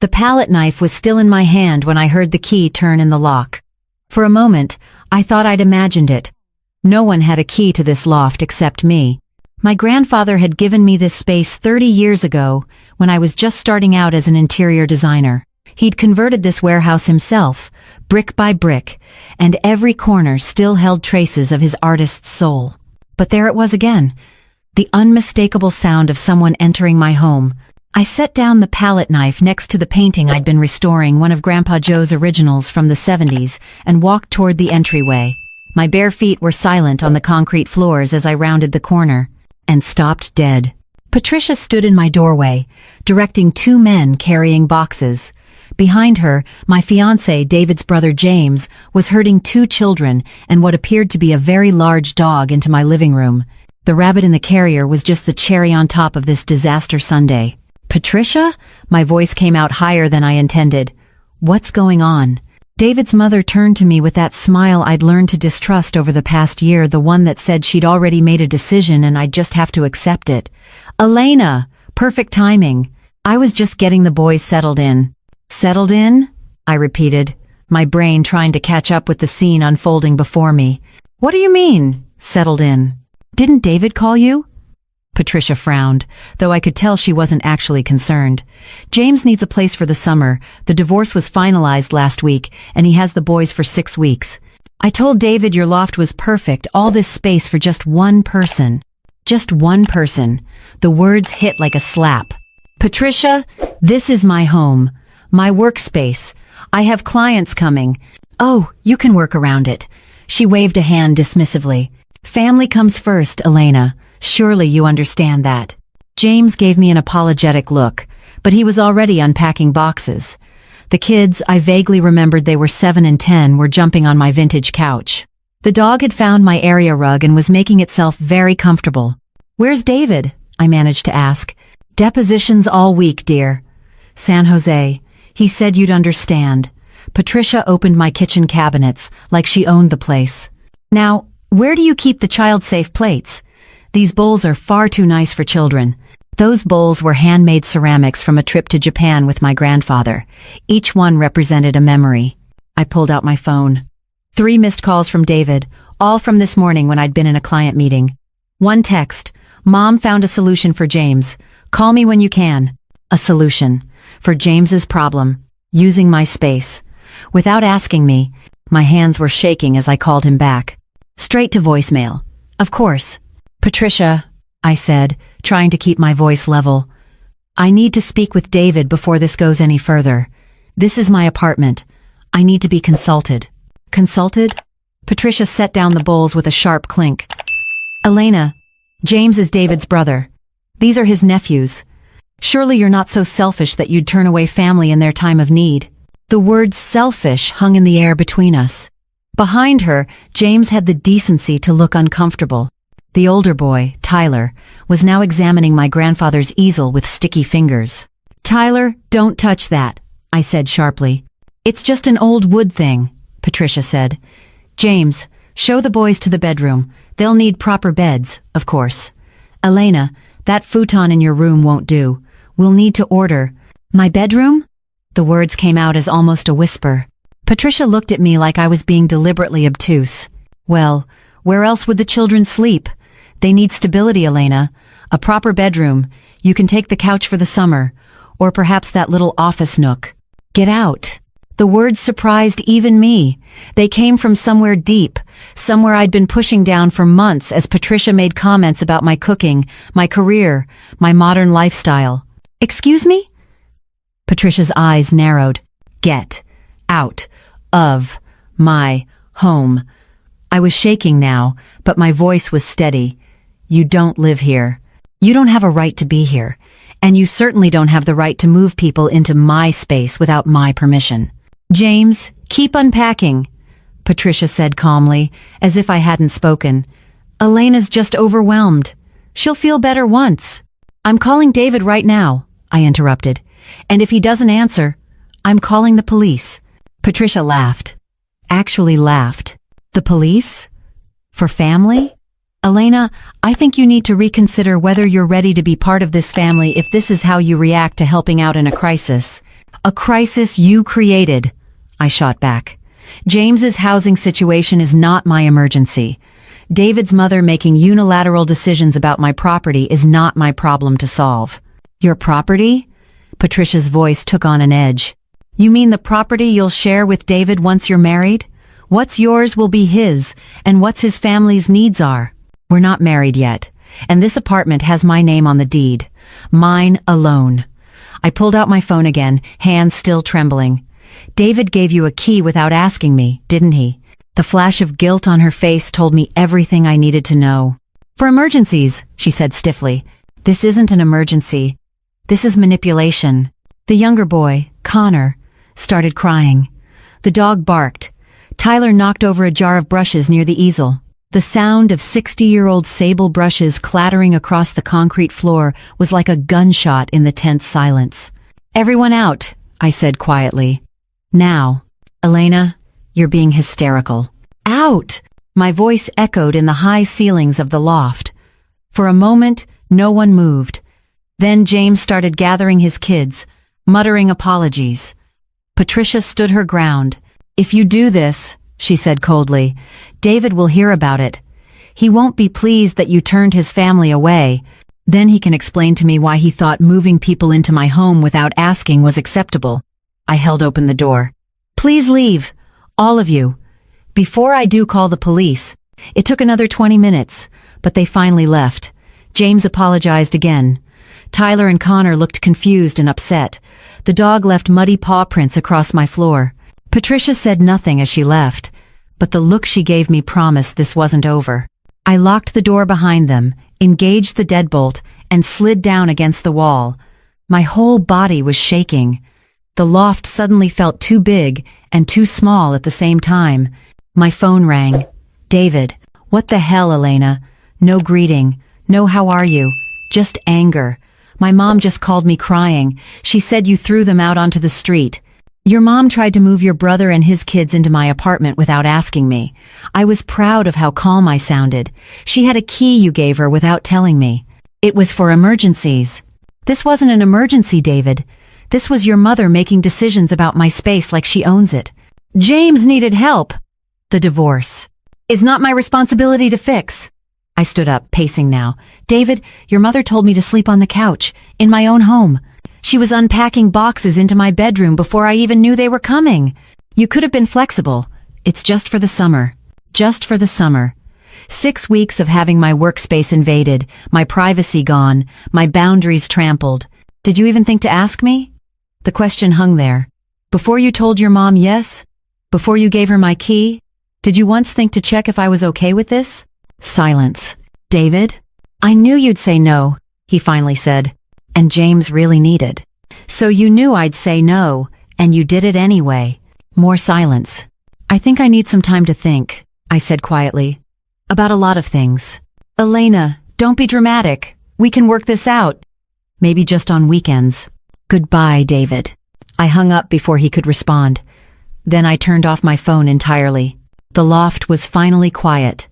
The palette knife was still in my hand when I heard the key turn in the lock. For a moment, I thought I'd imagined it. No one had a key to this loft except me. My grandfather had given me this space 30 years ago, when I was just starting out as an interior designer. He'd converted this warehouse himself, brick by brick, and every corner still held traces of his artist's soul. But there it was again, the unmistakable sound of someone entering my home. I set down the palette knife next to the painting I'd been restoring, one of Grandpa Joe's originals from the 70s, and walked toward the entryway. My bare feet were silent on the concrete floors as I rounded the corner, and stopped dead. Patricia stood in my doorway, directing two men carrying boxes. Behind her, my fiancé, David's brother James, was herding two children and what appeared to be a very large dog into my living room. The rabbit in the carrier was just the cherry on top of this disaster sundae. Patricia? My voice came out higher than I intended. What's going on? David's mother turned to me with that smile I'd learned to distrust over the past year, the one that said she'd already made a decision and I'd just have to accept it. Elena! Perfect timing. I was just getting the boys settled in. Settled in? I repeated, my brain trying to catch up with the scene unfolding before me. What do you mean, settled in? Didn't David call you? Patricia frowned, though I could tell she wasn't actually concerned. James needs a place for the summer. The divorce was finalized last week, and he has the boys for 6 weeks. I told David your loft was perfect, all this space for just one person. Just one person. The words hit like a slap. Patricia, this is my home. My workspace. I have clients coming. Oh, you can work around it. She waved a hand dismissively. Family comes first, Elena. Surely you understand that. James gave me an apologetic look, but he was already unpacking boxes. The kids, I vaguely remembered they were 7 and 10, were jumping on my vintage couch. The dog had found my area rug and was making itself very comfortable. Where's David? I managed to ask. Depositions all week, dear. San Jose. He said you'd understand. Patricia opened my kitchen cabinets, like she owned the place. Now, where do you keep the child-safe plates? These bowls are far too nice for children. Those bowls were handmade ceramics from a trip to Japan with my grandfather. Each one represented a memory. I pulled out my phone. 3 missed calls from David, all from this morning when I'd been in a client meeting. 1 text. Mom found a solution for James. Call me when you can. A solution. For James's problem. Using my space. Without asking me, my hands were shaking as I called him back. Straight to voicemail. Of course. Patricia, I said, trying to keep my voice level. I need to speak with David before this goes any further. This is my apartment. I need to be consulted. Consulted? Patricia set down the bowls with a sharp clink. Elena, James is David's brother. These are his nephews. Surely you're not so selfish that you'd turn away family in their time of need. The word selfish hung in the air between us. Behind her, James had the decency to look uncomfortable. The older boy, Tyler, was now examining my grandfather's easel with sticky fingers. Tyler, don't touch that, I said sharply. It's just an old wood thing, Patricia said. James, show the boys to the bedroom. They'll need proper beds, of course. Elena, that futon in your room won't do. We'll need to order. My bedroom? The words came out as almost a whisper. Patricia looked at me like I was being deliberately obtuse. Well, where else would the children sleep? They need stability, Elena. A proper bedroom. You can take the couch for the summer. Or perhaps that little office nook. Get out. The words surprised even me. They came from somewhere deep, somewhere I'd been pushing down for months as Patricia made comments about my cooking, my career, my modern lifestyle. Excuse me? Patricia's eyes narrowed. Get out of my home. I was shaking now, but my voice was steady. You don't live here. You don't have a right to be here. And you certainly don't have the right to move people into my space without my permission. James, keep unpacking, Patricia said calmly, as if I hadn't spoken. Elena's just overwhelmed. She'll feel better once. I'm calling David right now, I interrupted. And if he doesn't answer, I'm calling the police. Patricia laughed. Actually laughed. The police? For family? Elena, I think you need to reconsider whether you're ready to be part of this family if this is how you react to helping out in a crisis. A crisis you created, I shot back. James's housing situation is not my emergency. David's mother making unilateral decisions about my property is not my problem to solve. Your property? Patricia's voice took on an edge. You mean the property you'll share with David once you're married? What's yours will be his, and what's his family's needs are. We're not married yet, and this apartment has my name on the deed. Mine alone. I pulled out my phone again, hands still trembling. David gave you a key without asking me, didn't he? The flash of guilt on her face told me everything I needed to know. For emergencies, she said stiffly. This isn't an emergency. This is manipulation. The younger boy, Connor, started crying. The dog barked. Tyler knocked over a jar of brushes near the easel. The sound of 60-year-old sable brushes clattering across the concrete floor was like a gunshot in the tense silence. Everyone out, I said quietly. Now. Elena, you're being hysterical. Out! My voice echoed in the high ceilings of the loft. For a moment, no one moved. Then James started gathering his kids, muttering apologies. Patricia stood her ground. If you do this, she said coldly, David will hear about it. He won't be pleased that you turned his family away. Then he can explain to me why he thought moving people into my home without asking was acceptable. I held open the door. Please leave, all of you. Before I do call the police. It took another 20 minutes, but they finally left. James apologized again. Tyler and Connor looked confused and upset. The dog left muddy paw prints across my floor. Patricia said nothing as she left, but the look she gave me promised this wasn't over. I locked the door behind them, engaged the deadbolt, and slid down against the wall. My whole body was shaking. The loft suddenly felt too big and too small at the same time. My phone rang. David. What the hell, Elena? No greeting. No how are you? Just anger. My mom just called me crying. She said you threw them out onto the street. Your mom tried to move your brother and his kids into my apartment without asking me. I was proud of how calm I sounded. She had a key you gave her without telling me. It was for emergencies. This wasn't an emergency, David. This was your mother making decisions about my space like she owns it. James needed help. The divorce is not my responsibility to fix. I stood up, pacing now. David, your mother told me to sleep on the couch, in my own home. She was unpacking boxes into my bedroom before I even knew they were coming. You could have been flexible. It's just for the summer. Just for the summer. 6 weeks of having my workspace invaded, my privacy gone, my boundaries trampled. Did you even think to ask me? The question hung there. Before you told your mom yes? Before you gave her my key? Did you once think to check if I was okay with this? Silence. David? I knew you'd say no, he finally said. And James really needed. So you knew I'd say no, and you did it anyway. More silence. I think I need some time to think, I said quietly. About a lot of things. Elena, don't be dramatic. We can work this out. Maybe just on weekends. Goodbye, David. I hung up before he could respond. Then I turned off my phone entirely. The loft was finally quiet.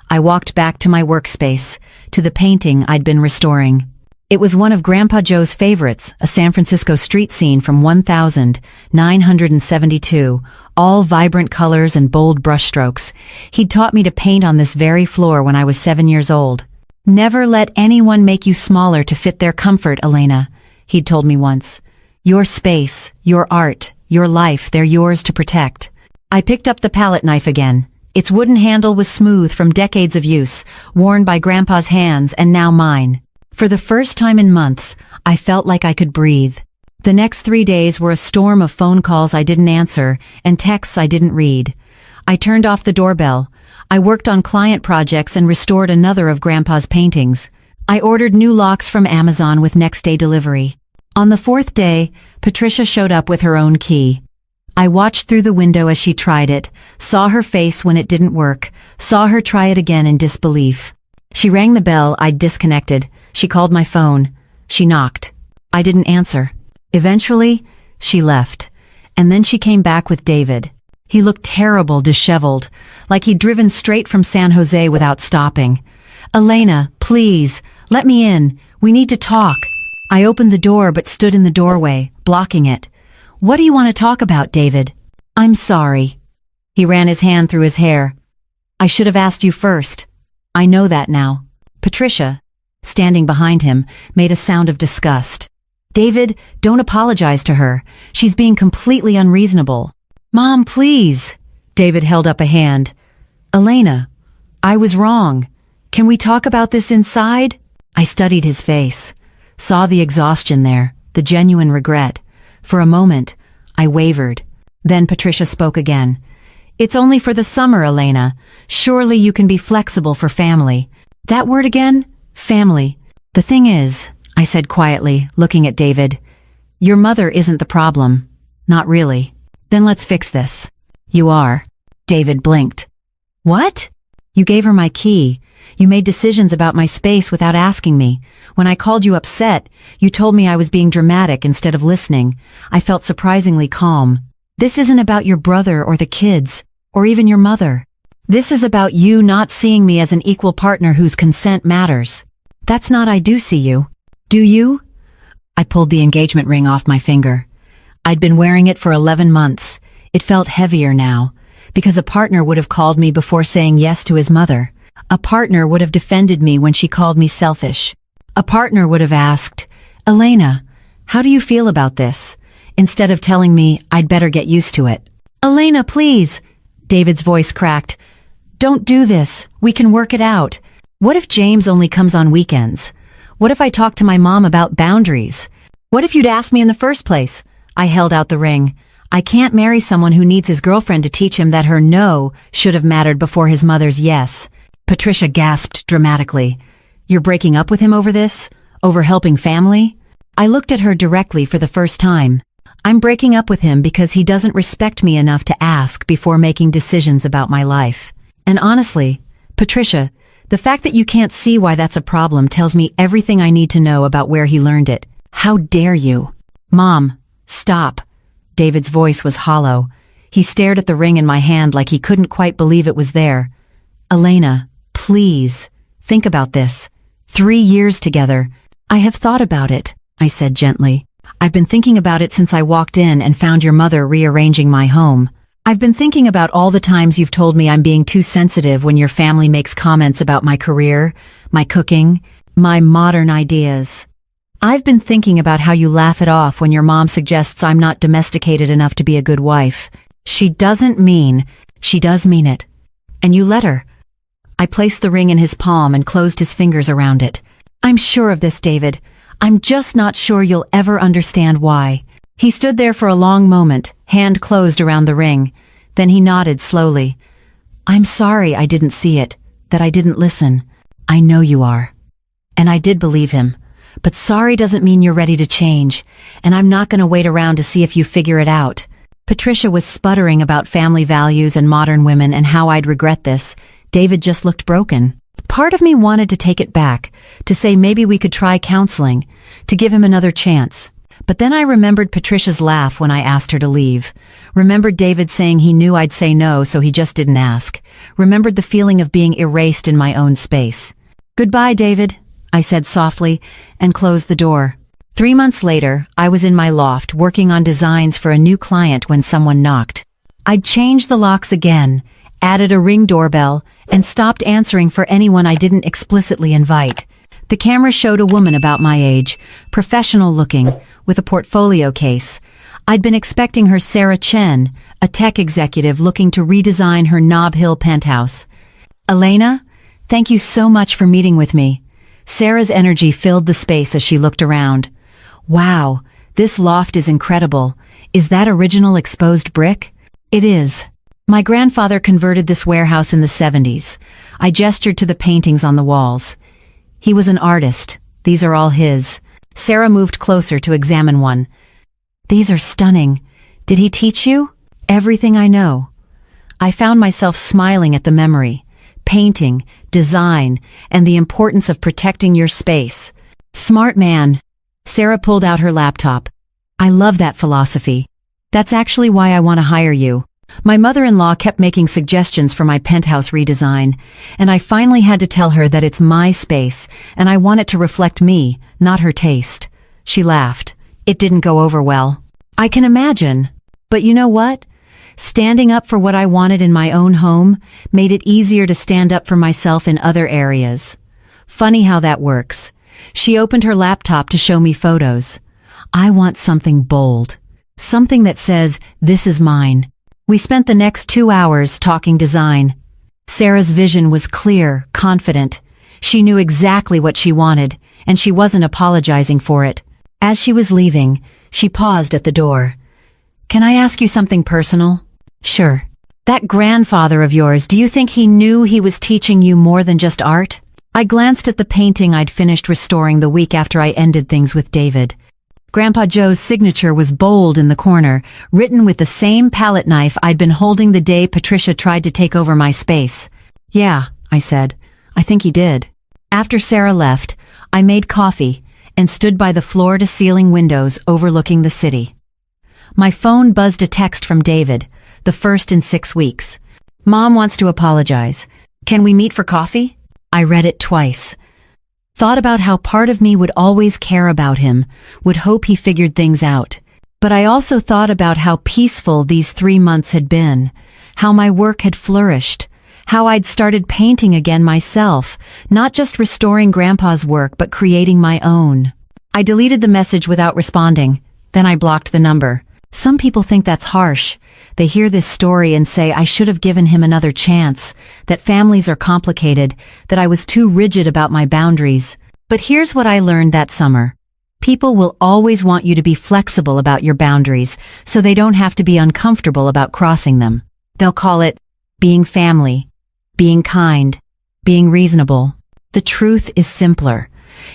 I walked back to my workspace, to the painting I'd been restoring. It was one of Grandpa Joe's favorites, a San Francisco street scene from 1972, all vibrant colors and bold brushstrokes. He'd taught me to paint on this very floor when I was 7 years old. Never let anyone make you smaller to fit their comfort, Elena, he'd told me once. Your space, your art, your life, they're yours to protect. I picked up the palette knife again. Its wooden handle was smooth from decades of use, worn by Grandpa's hands and now mine. For the first time in months, I felt like I could breathe. The next 3 days were a storm of phone calls I didn't answer and texts I didn't read. I turned off the doorbell. I worked on client projects and restored another of Grandpa's paintings. I ordered new locks from Amazon with next-day delivery. On the 4th day, Patricia showed up with her own key. I watched through the window as she tried it, saw her face when it didn't work, saw her try it again in disbelief. She rang the bell I'd disconnected. She called my phone. She knocked. I didn't answer. Eventually, she left. And then she came back with David. He looked terrible, disheveled, like he'd driven straight from San Jose without stopping. Elena, please, let me in. We need to talk. I opened the door but stood in the doorway, blocking it. What do you want to talk about, David? I'm sorry. He ran his hand through his hair. I should have asked you first. I know that now. Patricia, standing behind him, made a sound of disgust. David, don't apologize to her. She's being completely unreasonable. Mom, please. David held up a hand. Elena, I was wrong. Can we talk about this inside? I studied his face, saw the exhaustion there, the genuine regret. For a moment, I wavered. Then Patricia spoke again. It's only for the summer, Elena. Surely you can be flexible for family. That word again? Family. The thing is, I said quietly, looking at David, your mother isn't the problem. Not really. Then let's fix this. You are. David blinked. What? You gave her my key. You made decisions about my space without asking me. When I called you upset, you told me I was being dramatic instead of listening. I felt surprisingly calm. This isn't about your brother or the kids, or even your mother. This is about you not seeing me as an equal partner whose consent matters. That's not I do see you. Do you? I pulled the engagement ring off my finger. I'd been wearing it for 11 months. It felt heavier now, because a partner would have called me before saying yes to his mother. A partner would have defended me when she called me selfish. A partner would have asked, Elena, how do you feel about this? Instead of telling me I'd better get used to it. Elena, please. David's voice cracked. Don't do this. We can work it out. What if James only comes on weekends? What if I talk to my mom about boundaries? What if you'd asked me in the first place? I held out the ring. I can't marry someone who needs his girlfriend to teach him that her no should have mattered before his mother's yes. Patricia gasped dramatically. You're breaking up with him over this? Over helping family? I looked at her directly for the first time. I'm breaking up with him because he doesn't respect me enough to ask before making decisions about my life. And honestly, Patricia, the fact that you can't see why that's a problem tells me everything I need to know about where he learned it. How dare you? Mom, stop. David's voice was hollow. He stared at the ring in my hand like he couldn't quite believe it was there. Elena, please, think about this. 3 years together. I have thought about it, I said gently. I've been thinking about it since I walked in and found your mother rearranging my home. I've been thinking about all the times you've told me I'm being too sensitive when your family makes comments about my career, my cooking, my modern ideas. I've been thinking about how you laugh it off when your mom suggests I'm not domesticated enough to be a good wife. She does mean it. And you let her. I placed the ring in his palm and closed his fingers around it. I'm sure of this, David. I'm just not sure you'll ever understand why. He stood there for a long moment, hand closed around the ring. Then he nodded slowly. I'm sorry I didn't see it, that I didn't listen. I know you are. And I did believe him. But sorry doesn't mean you're ready to change, and I'm not going to wait around to see if you figure it out. Patricia was sputtering about family values and modern women and how I'd regret this. David just looked broken. Part of me wanted to take it back, to say maybe we could try counseling, to give him another chance. But then I remembered Patricia's laugh when I asked her to leave. Remembered David saying he knew I'd say no, so he just didn't ask. Remembered the feeling of being erased in my own space. Goodbye, David, I said softly, and closed the door. 3 months later, I was in my loft working on designs for a new client when someone knocked. I'd changed the locks again, added a Ring doorbell, and stopped answering for anyone I didn't explicitly invite. The camera showed a woman about my age, professional looking, with a portfolio case. I'd been expecting her Sarah Chen, a tech executive looking to redesign her Nob Hill penthouse. Elena, thank you so much for meeting with me. Sarah's energy filled the space as she looked around. Wow, this loft is incredible. Is that original exposed brick? It is. My grandfather converted this warehouse in the 70s. I gestured to the paintings on the walls. He was an artist. These are all his. Sarah moved closer to examine one. These are stunning. Did he teach you? Everything I know. I found myself smiling at the memory. Painting, design, and the importance of protecting your space. Smart man. Sarah pulled out her laptop. I love that philosophy. That's actually why I want to hire you. My mother-in-law kept making suggestions for my penthouse redesign, and I finally had to tell her that it's my space, and I want it to reflect me, not her taste. She laughed. It didn't go over well. I can imagine. But you know what? Standing up for what I wanted in my own home made it easier to stand up for myself in other areas. Funny how that works. She opened her laptop to show me photos. I want something bold. Something that says, "This is mine." We spent the next 2 hours talking design. Sarah's vision was clear, confident. She knew exactly what she wanted, and she wasn't apologizing for it. As she was leaving, she paused at the door. "Can I ask you something personal?" "Sure." "That grandfather of yours, do you think he knew he was teaching you more than just art?" I glanced at the painting I'd finished restoring the week after I ended things with David. Grandpa Joe's signature was bold in the corner, written with the same palette knife I'd been holding the day Patricia tried to take over my space. "Yeah," I said. "I think he did." After Sarah left, I made coffee and stood by the floor-to-ceiling windows overlooking the city. My phone buzzed a text from David, the first in 6 weeks. "Mom wants to apologize. Can we meet for coffee?" I read it twice. Thought about how part of me would always care about him, would hope he figured things out. But I also thought about how peaceful these 3 months had been, how my work had flourished, how I'd started painting again myself, not just restoring Grandpa's work but creating my own. I deleted the message without responding, then I blocked the number. Some people think that's harsh. They hear this story and say I should have given him another chance, that families are complicated, that I was too rigid about my boundaries. But here's what I learned that summer. People will always want you to be flexible about your boundaries, so they don't have to be uncomfortable about crossing them. They'll call it being family, being kind, being reasonable. The truth is simpler.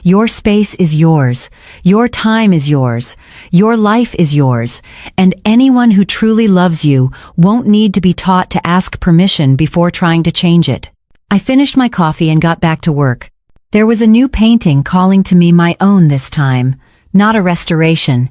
Your space is yours, your time is yours, your life is yours, and anyone who truly loves you won't need to be taught to ask permission before trying to change it. I finished my coffee and got back to work. There was a new painting calling to me my own this time, not a restoration,